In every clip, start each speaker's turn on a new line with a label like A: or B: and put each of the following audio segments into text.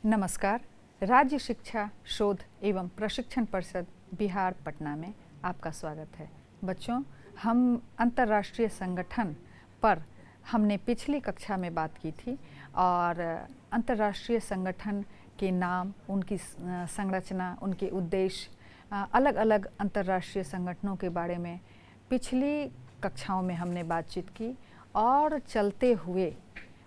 A: नमस्कार। राज्य शिक्षा शोध एवं प्रशिक्षण परिषद बिहार पटना में आपका स्वागत है। बच्चों, हम अंतर्राष्ट्रीय संगठन पर हमने पिछली कक्षा में बात की थी और अंतर्राष्ट्रीय संगठन के नाम, उनकी संरचना, उनके उद्देश्य, अलग अलग अंतर्राष्ट्रीय संगठनों के बारे में पिछली कक्षाओं में हमने बातचीत की और चलते हुए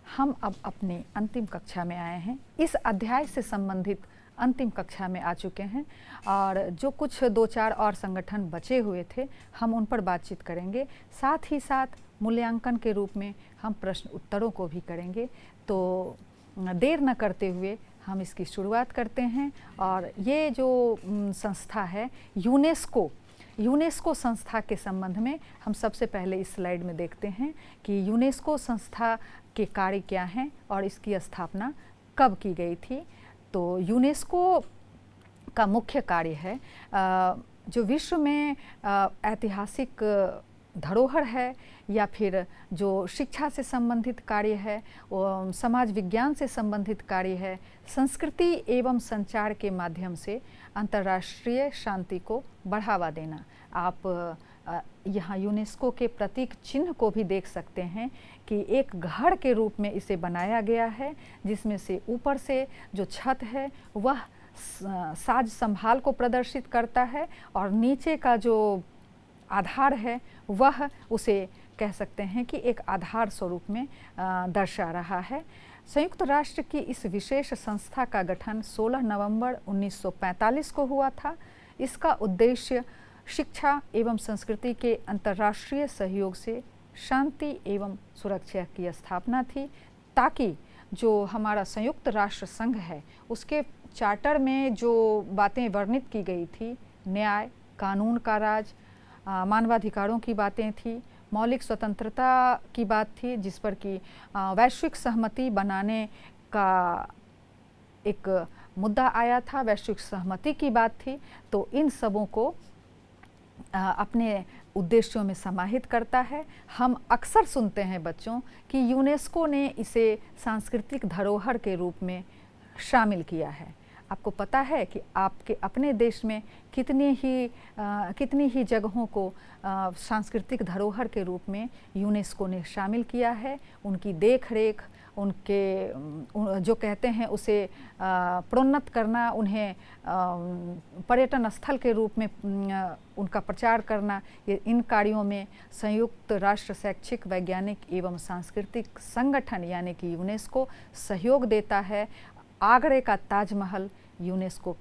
A: हम अब अपनी अंतिम कक्षा में आए हैं। इस अध्याय से संबंधित अंतिम कक्षा में आ चुके हैं और जो कुछ दो चार और संगठन बचे हुए थे हम उन पर बातचीत करेंगे। साथ ही साथ मूल्यांकन के रूप में हम प्रश्न उत्तरों को भी करेंगे। तो देर न करते हुए हम इसकी शुरुआत करते हैं। और ये जो संस्था है यूनेस्को संस्था के संबंध में हम सबसे पहले इस स्लाइड में देखते हैं कि यूनेस्को संस्था के कार्य क्या हैं और इसकी स्थापना कब की गई थी। तो यूनेस्को का मुख्य कार्य है जो विश्व में ऐतिहासिक धरोहर है या फिर जो शिक्षा से संबंधित कार्य है, समाज विज्ञान से संबंधित कार्य है, संस्कृति एवं संचार के माध्यम से अंतर्राष्ट्रीय शांति को बढ़ावा देना। आप यहाँ यूनेस्को के प्रतीक चिन्ह को भी देख सकते हैं कि एक घर के रूप में इसे बनाया गया है, जिसमें से ऊपर से जो छत है वह साज संभाल को प्रदर्शित करता है और नीचे का जो आधार है वह उसे कह सकते हैं कि एक आधार स्वरूप में दर्शा रहा है। संयुक्त राष्ट्र की इस विशेष संस्था का गठन 16 नवंबर 1945 को हुआ था। इसका उद्देश्य शिक्षा एवं संस्कृति के अंतर्राष्ट्रीय सहयोग से शांति एवं सुरक्षा की स्थापना थी, ताकि जो हमारा संयुक्त राष्ट्र संघ है उसके चार्टर में जो बातें वर्णित की गई थी, न्याय, कानून का राज, मानवाधिकारों की बातें थी, मौलिक स्वतंत्रता की बात थी, जिस पर कि वैश्विक सहमति बनाने का एक मुद्दा आया था, वैश्विक सहमति की बात थी। तो इन सबों को अपने उद्देश्यों में समाहित करता है। हम अक्सर सुनते हैं बच्चों कि यूनेस्को ने इसे सांस्कृतिक धरोहर के रूप में शामिल किया है। आपको पता है कि आपके अपने देश में कितनी ही जगहों को सांस्कृतिक धरोहर के रूप में यूनेस्को ने शामिल किया है। उनकी देख रेख, उनके जो कहते हैं उसे प्रोन्नत करना, उन्हें पर्यटन स्थल के रूप में उनका प्रचार करना, ये इन कार्यों में संयुक्त राष्ट्र शैक्षिक, वैज्ञानिक एवं सांस्कृतिक संगठन यानी कि यूनेस्को सहयोग देता है। आगरे का ताजमहल यूनेस्को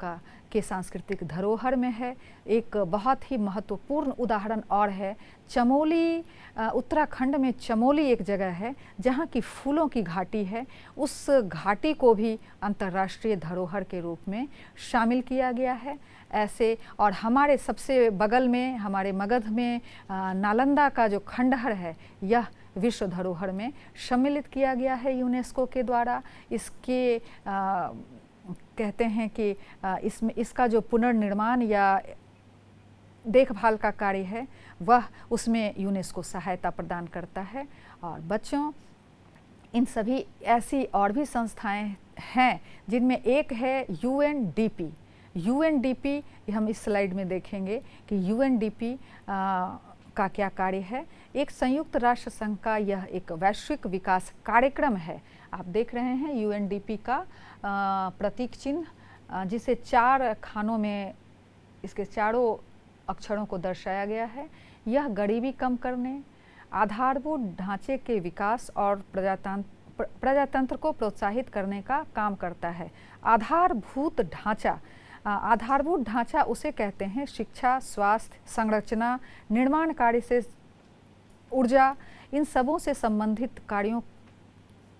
A: के सांस्कृतिक धरोहर में है। एक बहुत ही महत्वपूर्ण उदाहरण और है, चमोली, उत्तराखंड में चमोली एक जगह है जहाँ की फूलों की घाटी है। उस घाटी को भी अंतर्राष्ट्रीय धरोहर के रूप में शामिल किया गया है। ऐसे और हमारे सबसे बगल में, हमारे मगध में नालंदा का जो खंडहर है, यह विश्व धरोहर में सम्मिलित किया गया है यूनेस्को के द्वारा। इसके कहते हैं कि इसमें इसका जो पुनर्निर्माण या देखभाल का कार्य है वह उसमें यूनेस्को सहायता प्रदान करता है। और बच्चों, इन सभी ऐसी और भी संस्थाएं हैं जिनमें एक है यूएनडीपी। यूएनडीपी हम इस स्लाइड में देखेंगे कि यूएनडीपी का क्या कार्य है। एक संयुक्त राष्ट्र संघ का यह एक वैश्विक विकास कार्यक्रम है। आप देख रहे हैं यूएनडीपी का प्रतीक चिन्ह, जिसे 4 खानों में इसके चारों अक्षरों को दर्शाया गया है। यह गरीबी कम करने, आधारभूत ढांचे के विकास और प्रजातंत्र को प्रोत्साहित करने का काम करता है। आधारभूत ढांचा उसे कहते हैं शिक्षा, स्वास्थ्य, संरचना, निर्माण कार्य से ऊर्जा, इन सबों से संबंधित कार्यों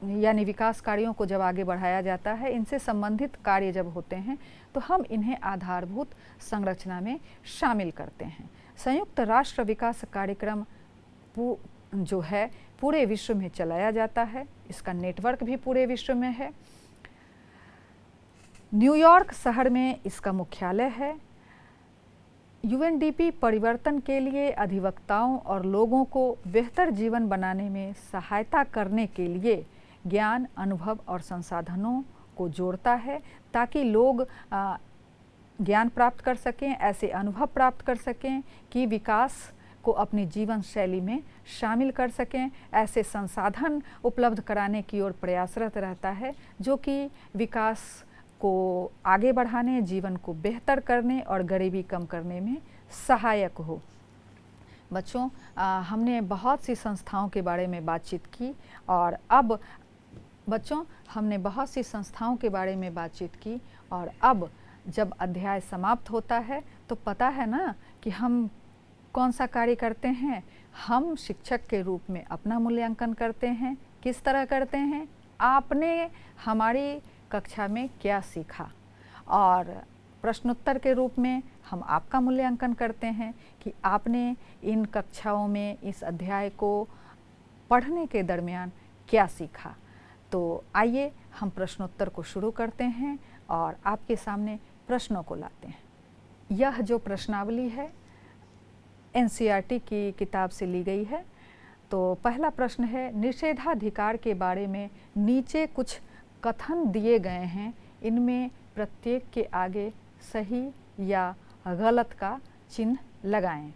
A: यानी विकास कार्यों को जब आगे बढ़ाया जाता है, इनसे संबंधित कार्य जब होते हैं तो हम इन्हें आधारभूत संरचना में शामिल करते हैं। संयुक्त राष्ट्र विकास कार्यक्रम जो है पूरे विश्व में चलाया जाता है। इसका नेटवर्क भी पूरे विश्व में है। न्यूयॉर्क शहर में इसका मुख्यालय है। यूएनडीपी परिवर्तन के लिए अधिवक्ताओं और लोगों को बेहतर जीवन बनाने में सहायता करने के लिए ज्ञान, अनुभव और संसाधनों को जोड़ता है ताकि लोग ज्ञान प्राप्त कर सकें, ऐसे अनुभव प्राप्त कर सकें कि विकास को अपनी जीवन शैली में शामिल कर सकें। ऐसे संसाधन उपलब्ध कराने की ओर प्रयासरत रहता है जो कि विकास को आगे बढ़ाने, जीवन को बेहतर करने और गरीबी कम करने में सहायक हो। बच्चों, हमने बहुत सी संस्थाओं के बारे में बातचीत की और अब जब अध्याय समाप्त होता है तो पता है ना कि हम कौन सा कार्य करते हैं। हम शिक्षक के रूप में अपना मूल्यांकन करते हैं। किस तरह करते हैं? आपने हमारी कक्षा में क्या सीखा, और प्रश्नोत्तर के रूप में हम आपका मूल्यांकन करते हैं कि आपने इन कक्षाओं में इस अध्याय को पढ़ने के दरमियान क्या सीखा। तो आइए हम प्रश्नोत्तर को शुरू करते हैं और आपके सामने प्रश्नों को लाते हैं। यह जो प्रश्नावली है एनसीईआरटी की किताब से ली गई है। तो पहला प्रश्न है, निषेधाधिकार के बारे में नीचे कुछ कथन दिए गए हैं, इनमें प्रत्येक के आगे सही या गलत का चिन्ह लगाएं।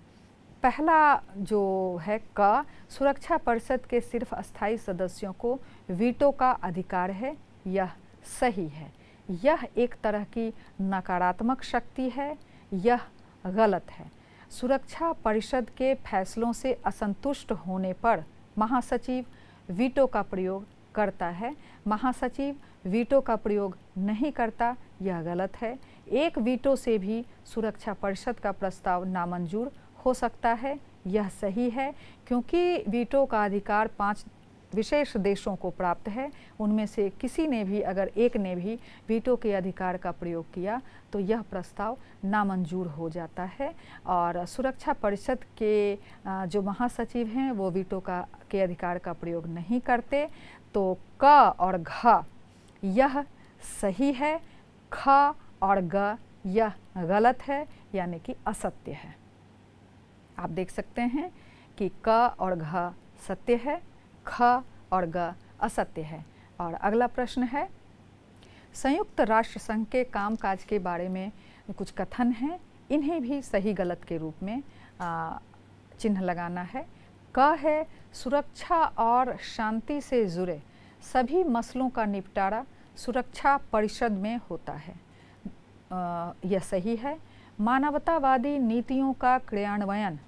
A: पहला जो है क, सुरक्षा परिषद के सिर्फ अस्थायी सदस्यों को वीटो का अधिकार है, यह सही है। यह एक तरह की नकारात्मक शक्ति है, यह गलत है। सुरक्षा परिषद के फैसलों से असंतुष्ट होने पर महासचिव वीटो का प्रयोग करता है, महासचिव वीटो का प्रयोग नहीं करता, यह गलत है। एक वीटो से भी सुरक्षा परिषद का प्रस्ताव नामंजूर हो सकता है, यह सही है, क्योंकि वीटो का अधिकार 5 विशेष देशों को प्राप्त है। उनमें से किसी ने भी, अगर एक ने भी वीटो के अधिकार का प्रयोग किया तो यह प्रस्ताव नामंजूर हो जाता है। और सुरक्षा परिषद के जो महासचिव हैं वो वीटो के अधिकार का प्रयोग नहीं करते। तो क और घ यह सही है, ख और ग यह गलत है, यानी कि असत्य है। आप देख सकते हैं कि क और घ सत्य है, ख और ग असत्य है। और अगला प्रश्न है, संयुक्त राष्ट्र संघ के कामकाज के बारे में कुछ कथन हैं, इन्हें भी सही गलत के रूप में चिन्ह लगाना है। क है, सुरक्षा और शांति से जुड़े सभी मसलों का निपटारा सुरक्षा परिषद में होता है, यह सही है। मानवतावादी नीतियों का क्रियान्वयन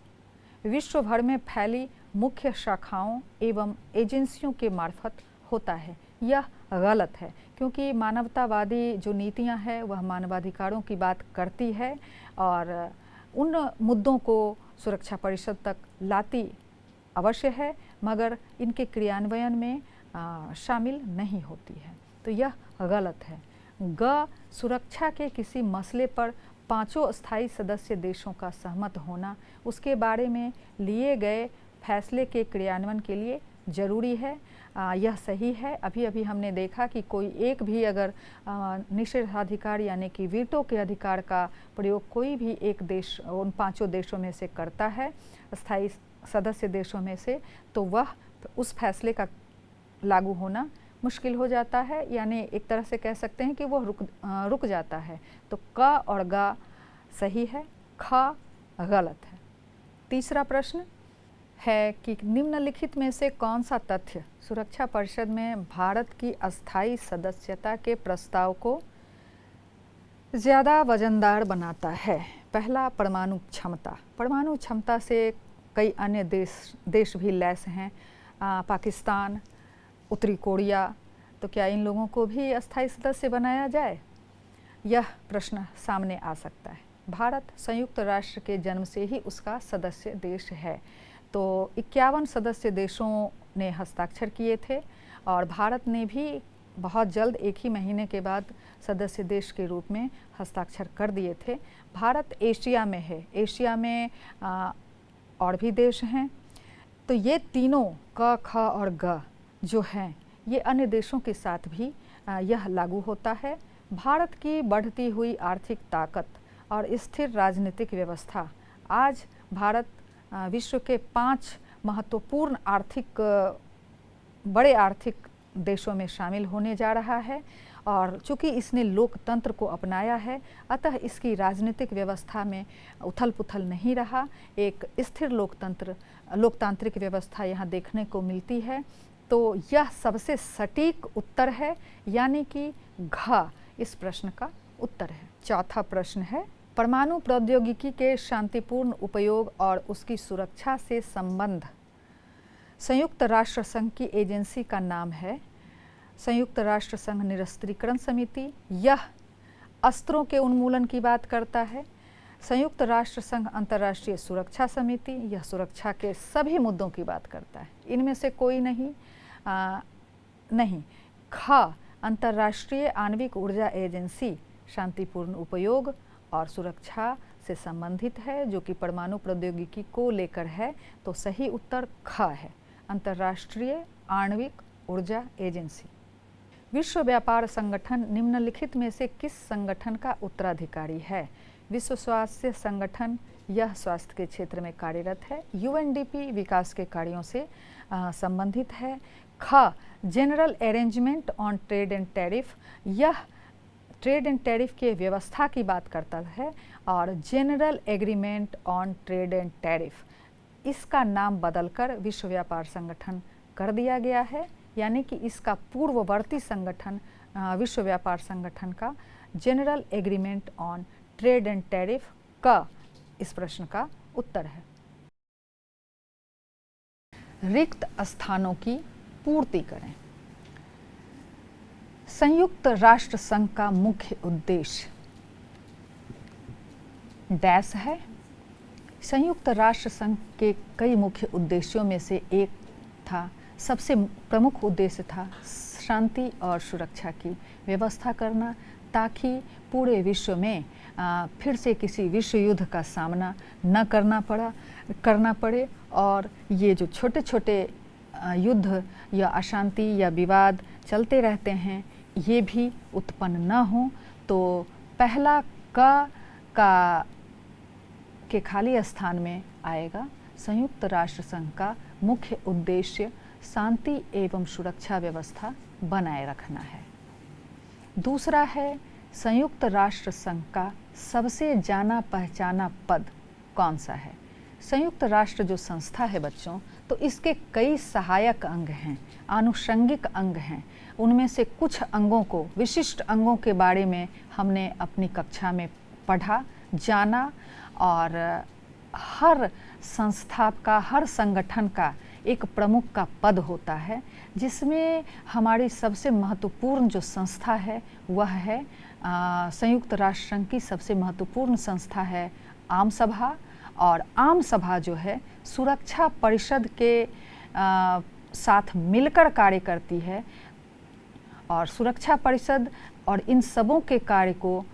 A: विश्व भर में फैली मुख्य शाखाओं एवं एजेंसियों के मार्फत होता है, यह गलत है, क्योंकि मानवतावादी जो नीतियां हैं वह मानवाधिकारों की बात करती है और उन मुद्दों को सुरक्षा परिषद तक लाती अवश्य है, मगर इनके क्रियान्वयन में शामिल नहीं होती है, तो यह गलत है। ग, सुरक्षा के किसी मसले पर 5 स्थायी सदस्य देशों का सहमत होना उसके बारे में लिए गए फैसले के क्रियान्वयन के लिए जरूरी है, यह सही है। अभी अभी हमने देखा कि कोई एक भी अगर निषेधाधिकार यानी कि वीटो के अधिकार का प्रयोग कोई भी एक देश उन 5 देशों में से करता है, स्थायी सदस्य देशों में से, तो वह उस फैसले का लागू होना मुश्किल हो जाता है, यानी एक तरह से कह सकते हैं कि वो रुक जाता है। तो क और ग सही है, ख गलत है। तीसरा प्रश्न है कि निम्नलिखित में से कौन सा तथ्य सुरक्षा परिषद में भारत की अस्थायी सदस्यता के प्रस्ताव को ज़्यादा वजनदार बनाता है? पहला, परमाणु क्षमता। परमाणु क्षमता से कई अन्य देश भी लैस हैं, पाकिस्तान, उत्तरी कोरिया, तो क्या इन लोगों को भी अस्थायी सदस्य बनाया जाए? यह प्रश्न सामने आ सकता है। भारत संयुक्त राष्ट्र के जन्म से ही उसका सदस्य देश है, तो 51 सदस्य देशों ने हस्ताक्षर किए थे और भारत ने भी बहुत जल्द, एक ही महीने के बाद, सदस्य देश के रूप में हस्ताक्षर कर दिए थे। भारत एशिया में है, एशिया में और भी देश हैं, तो ये तीनों क, ख और ग जो हैं ये अन्य देशों के साथ भी यह लागू होता है। भारत की बढ़ती हुई आर्थिक ताकत और स्थिर राजनीतिक व्यवस्था आज भारत विश्व के 5 महत्वपूर्ण बड़े आर्थिक देशों में शामिल होने जा रहा है और चूँकि इसने लोकतंत्र को अपनाया है, अतः इसकी राजनीतिक व्यवस्था में उथल पुथल नहीं रहा। एक स्थिर लोकतांत्रिक व्यवस्था यहाँ देखने को मिलती है। तो यह सबसे सटीक उत्तर है, यानी कि घ इस प्रश्न का उत्तर है। चौथा प्रश्न है, परमाणु प्रौद्योगिकी के शांतिपूर्ण उपयोग और उसकी सुरक्षा से संबंध संयुक्त राष्ट्र संघ की एजेंसी का नाम है संयुक्त राष्ट्र संघ निरस्त्रीकरण समिति। यह अस्त्रों के उन्मूलन की बात करता है। संयुक्त राष्ट्र संघ अंतर्राष्ट्रीय सुरक्षा समिति, यह सुरक्षा के सभी मुद्दों की बात करता है, इनमें से कोई नहीं। ख अंतर्राष्ट्रीय आणविक ऊर्जा एजेंसी शांतिपूर्ण उपयोग और सुरक्षा से संबंधित है, जो कि परमाणु प्रौद्योगिकी को लेकर है। तो सही उत्तर ख है, अंतर्राष्ट्रीय आणविक ऊर्जा एजेंसी। विश्व व्यापार संगठन निम्नलिखित में से किस संगठन का उत्तराधिकारी है? विश्व स्वास्थ्य संगठन, यह स्वास्थ्य के क्षेत्र में कार्यरत है। यूएनडीपी विकास के कार्यों से संबंधित है। ख general arrangement on trade and tariff, यह ट्रेड एंड टैरिफ के व्यवस्था की बात करता है। और general agreement on trade and tariff, इसका नाम बदलकर विश्व व्यापार संगठन कर दिया गया है, यानी कि इसका पूर्ववर्ती संगठन विश्व व्यापार संगठन का general agreement on trade and tariff का इस प्रश्न का उत्तर है। रिक्त स्थानों की पूर्ति करें। संयुक्त राष्ट्र संघ का मुख्य उद्देश्य डैश है। संयुक्त राष्ट्र संघ के कई मुख्य उद्देश्यों में से एक था, सबसे प्रमुख उद्देश्य था शांति और सुरक्षा की व्यवस्था करना, ताकि पूरे विश्व में फिर से किसी विश्व युद्ध का सामना न करना पड़े और ये जो छोटे छोटे युद्ध या अशांति या विवाद चलते रहते हैं, ये भी उत्पन्न न हो। तो पहला का के खाली स्थान में आएगा संयुक्त राष्ट्र संघ का मुख्य उद्देश्य शांति एवं सुरक्षा व्यवस्था बनाए रखना है। दूसरा है संयुक्त राष्ट्र संघ का सबसे जाना पहचाना पद कौन सा है? संयुक्त राष्ट्र जो संस्था है बच्चों, तो इसके कई सहायक अंग हैं, आनुषंगिक अंग हैं। उनमें से कुछ अंगों को, विशिष्ट अंगों के बारे में हमने अपनी कक्षा में पढ़ा, जाना। और हर संस्था का, हर संगठन का एक प्रमुख का पद होता है, जिसमें हमारी सबसे महत्वपूर्ण जो संस्था है वह है संयुक्त राष्ट्र संघ की सबसे महत्वपूर्ण संस्था है आम सभा। और आम सभा जो है सुरक्षा परिषद के साथ मिलकर कार्य करती है। और सुरक्षा परिषद और इन सबों के कार्य को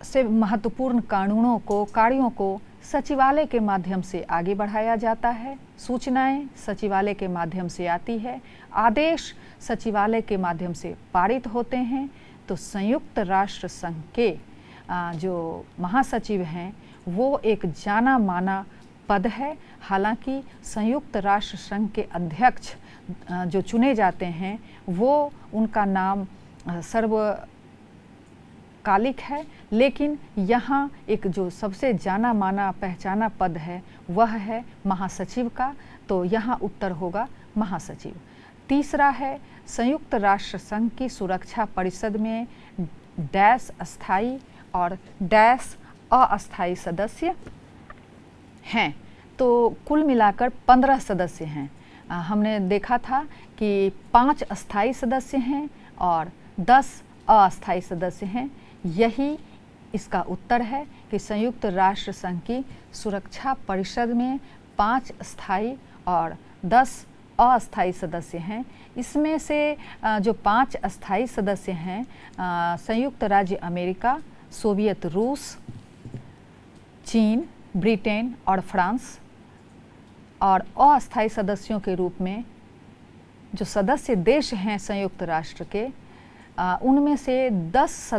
A: से महत्वपूर्ण कार्यों को सचिवालय के माध्यम से आगे बढ़ाया जाता है। सूचनाएं सचिवालय के माध्यम से आती है, आदेश सचिवालय के माध्यम से पारित होते हैं। तो संयुक्त राष्ट्र संघ के जो महासचिव हैं वो एक जाना माना पद है। हालांकि संयुक्त राष्ट्र संघ के अध्यक्ष जो चुने जाते हैं वो उनका नाम सर्वकालिक है, लेकिन यहाँ एक जो सबसे जाना माना पहचाना पद है वह है महासचिव का। तो यहाँ उत्तर होगा महासचिव। तीसरा है संयुक्त राष्ट्र संघ की सुरक्षा परिषद में डैश स्थायी और डैश अस्थायी सदस्य हैं। तो कुल मिलाकर 15 सदस्य हैं। हमने देखा था कि 5 अस्थायी सदस्य हैं और 10 अस्थायी सदस्य हैं। यही इसका उत्तर है कि संयुक्त राष्ट्र संघ की सुरक्षा परिषद में 5 स्थायी और 10 अस्थायी सदस्य हैं। इसमें से जो 5 अस्थायी सदस्य हैं, संयुक्त राज्य अमेरिका, सोवियत रूस, चीन, ब्रिटेन और फ्रांस। और अस्थायी सदस्यों के रूप में जो सदस्य देश हैं संयुक्त राष्ट्र के, उनमें से 10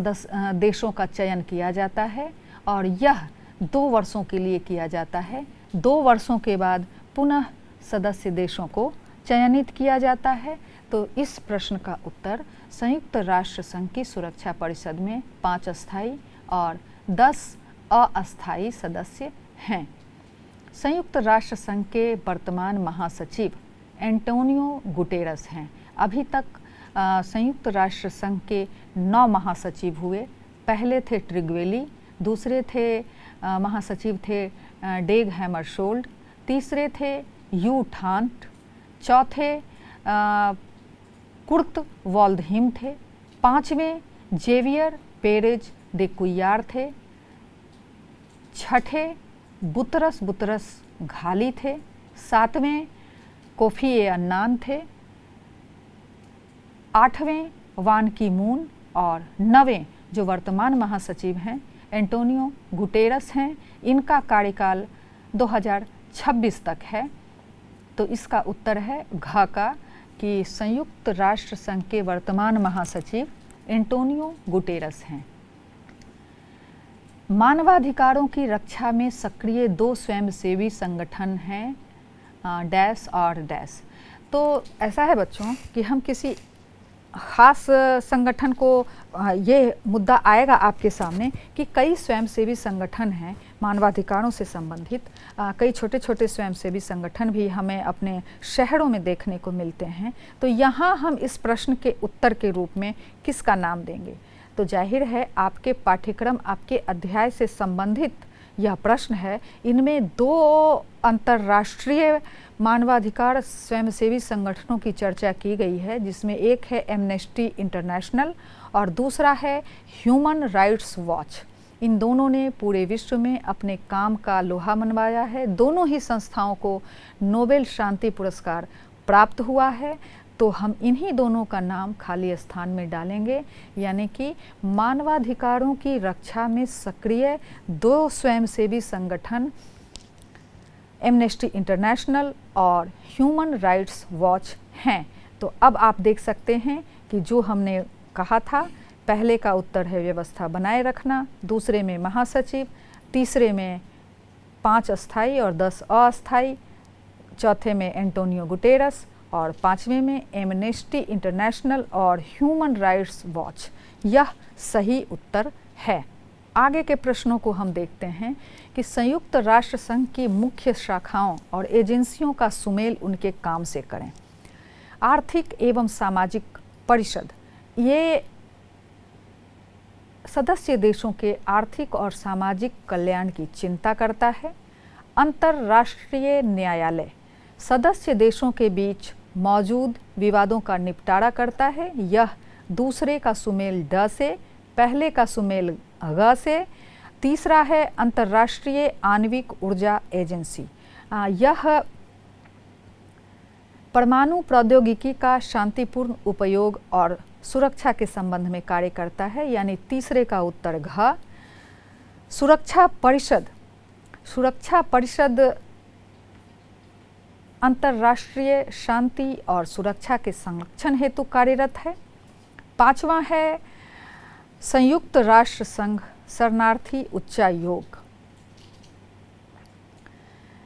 A: देशों का चयन किया जाता है और यह 2 वर्षों के लिए किया जाता है। 2 वर्षों के बाद पुनः सदस्य देशों को चयनित किया जाता है, तो इस प्रश्न का उत्तर संयुक्त राष्ट्र संघ की सुरक्षा परिषद में 5 अस्थायी और 10 अस्थायी सदस्य हैं। संयुक्त राष्ट्र संघ के वर्तमान महासचिव एंटोनियो गुटेरस हैं। अभी तक संयुक्त राष्ट्र संघ के 9 महासचिव हुए। पहले थे ट्रिग्वेली, दूसरे थे महासचिव थे डेग हैमरशोल्ड, तीसरे थे यू थांट, चौथे कुर्ट वॉल्डहिम थे, 5वें जेवियर पेरेज दे कुयार थे, 6ठे बुतरस घाली थे, 7वें कोफी ए अन्नान थे, 8वें वान की मून और 9वें जो वर्तमान महासचिव हैं एंटोनियो गुटेरस हैं। इनका कार्यकाल 2026 तक है। तो इसका उत्तर है घ का कि संयुक्त राष्ट्र संघ के वर्तमान महासचिव एंटोनियो गुटेरस हैं। मानवाधिकारों की रक्षा में सक्रिय 2 स्वयंसेवी संगठन हैं डैश और डैश। तो ऐसा है बच्चों कि हम किसी खास संगठन को ये मुद्दा आएगा आपके सामने कि कई स्वयंसेवी संगठन हैं मानवाधिकारों से संबंधित। कई छोटे छोटे स्वयंसेवी संगठन भी हमें अपने शहरों में देखने को मिलते हैं। तो यहाँ हम इस प्रश्न के उत्तर के रूप में किसका नाम देंगे? तो जाहिर है आपके पाठ्यक्रम, आपके अध्याय से संबंधित यह प्रश्न है। इनमें 2 अंतर्राष्ट्रीय मानवाधिकार स्वयंसेवी संगठनों की चर्चा की गई है, जिसमें एक है एमनेस्टी इंटरनेशनल और दूसरा है ह्यूमन राइट्स वॉच। इन दोनों ने पूरे विश्व में अपने काम का लोहा मनवाया है। दोनों ही संस्थाओं को नोबेल शांति पुरस्कार प्राप्त हुआ है। तो हम इन्हीं दोनों का नाम खाली स्थान में डालेंगे, यानी कि मानवाधिकारों की रक्षा में सक्रिय 2 स्वयंसेवी संगठन एमनेस्टी इंटरनेशनल और ह्यूमन राइट्स वॉच हैं। तो अब आप देख सकते हैं कि जो हमने कहा था, पहले का उत्तर है व्यवस्था बनाए रखना, दूसरे में महासचिव, तीसरे में 5 अस्थायी और 10 अस्थायी, चौथे में एंटोनियो गुटेरस और 5वें में एमनेस्टी इंटरनेशनल और ह्यूमन राइट्स वॉच। यह सही उत्तर है। आगे के प्रश्नों को हम देखते हैं कि संयुक्त राष्ट्र संघ की मुख्य शाखाओं और एजेंसियों का सुमेल उनके काम से करें। आर्थिक एवं सामाजिक परिषद ये सदस्य देशों के आर्थिक और सामाजिक कल्याण की चिंता करता है। अंतर्राष्ट्रीय न्यायालय सदस्य देशों के बीच मौजूद विवादों का निपटारा करता है। यह दूसरे का सुमेल ड से, पहले का सुमेल ग से। तीसरा है अंतर्राष्ट्रीय आणविक ऊर्जा एजेंसी। यह परमाणु प्रौद्योगिकी का शांतिपूर्ण उपयोग और सुरक्षा के संबंध में कार्य करता है, यानी तीसरे का उत्तर घ। सुरक्षा परिषद अंतर्राष्ट्रीय शांति और सुरक्षा के संरक्षण हेतु कार्यरत है। 5वां है संयुक्त राष्ट्र संघ शरणार्थी उच्चायोग।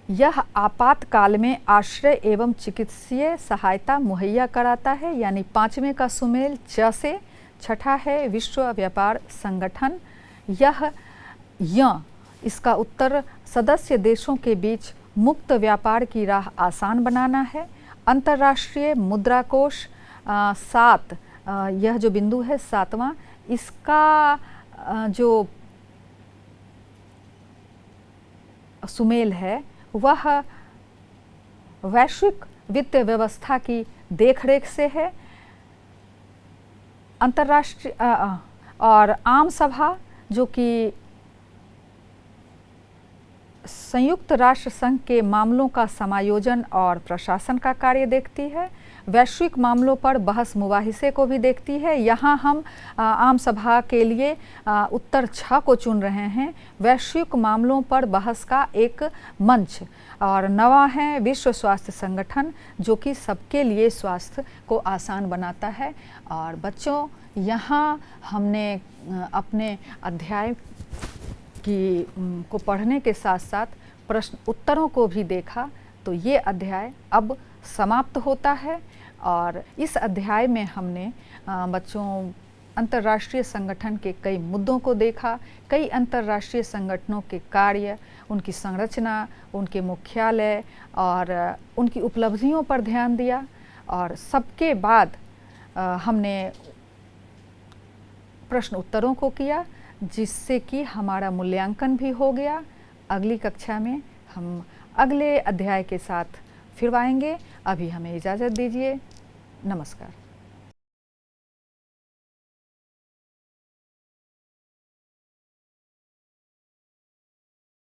A: यह आपातकाल में आश्रय एवं चिकित्सीय सहायता मुहैया कराता है, यानी 5वें का सुमेल च से। 6ठा है विश्व व्यापार संगठन। इसका उत्तर सदस्य देशों के बीच मुक्त व्यापार की राह आसान बनाना है। अंतर्राष्ट्रीय मुद्रा कोष 7, यह जो बिंदु है 7वां, इसका जो सुमेल है वह वैश्विक वित्तीय व्यवस्था की देखरेख से है। अंतर्राष्ट्रीय और आम सभा जो कि संयुक्त राष्ट्र संघ के मामलों का समायोजन और प्रशासन का कार्य देखती है। वैश्विक मामलों पर बहस मुबाहिसे को भी देखती है। यहाँ हम आम सभा के लिए उत्तर 6 को चुन रहे हैं, वैश्विक मामलों पर बहस का एक मंच। और 9वां है विश्व स्वास्थ्य संगठन, जो कि सबके लिए स्वास्थ्य को आसान बनाता है। और बच्चों, यहाँ हमने अपने अध्याय को पढ़ने के साथ साथ प्रश्न उत्तरों को भी देखा। तो ये अध्याय अब समाप्त होता है और इस अध्याय में हमने बच्चों अंतर्राष्ट्रीय संगठन के कई मुद्दों को देखा, कई अंतर्राष्ट्रीय संगठनों के कार्य, उनकी संरचना, उनके मुख्यालय और उनकी उपलब्धियों पर ध्यान दिया। और सबके बाद हमने प्रश्न उत्तरों को किया, जिससे कि हमारा मूल्यांकन भी हो गया। अगली कक्षा में हम अगले अध्याय के साथ फिर आएंगे। अभी हमें इजाज़त दीजिए। नमस्कार।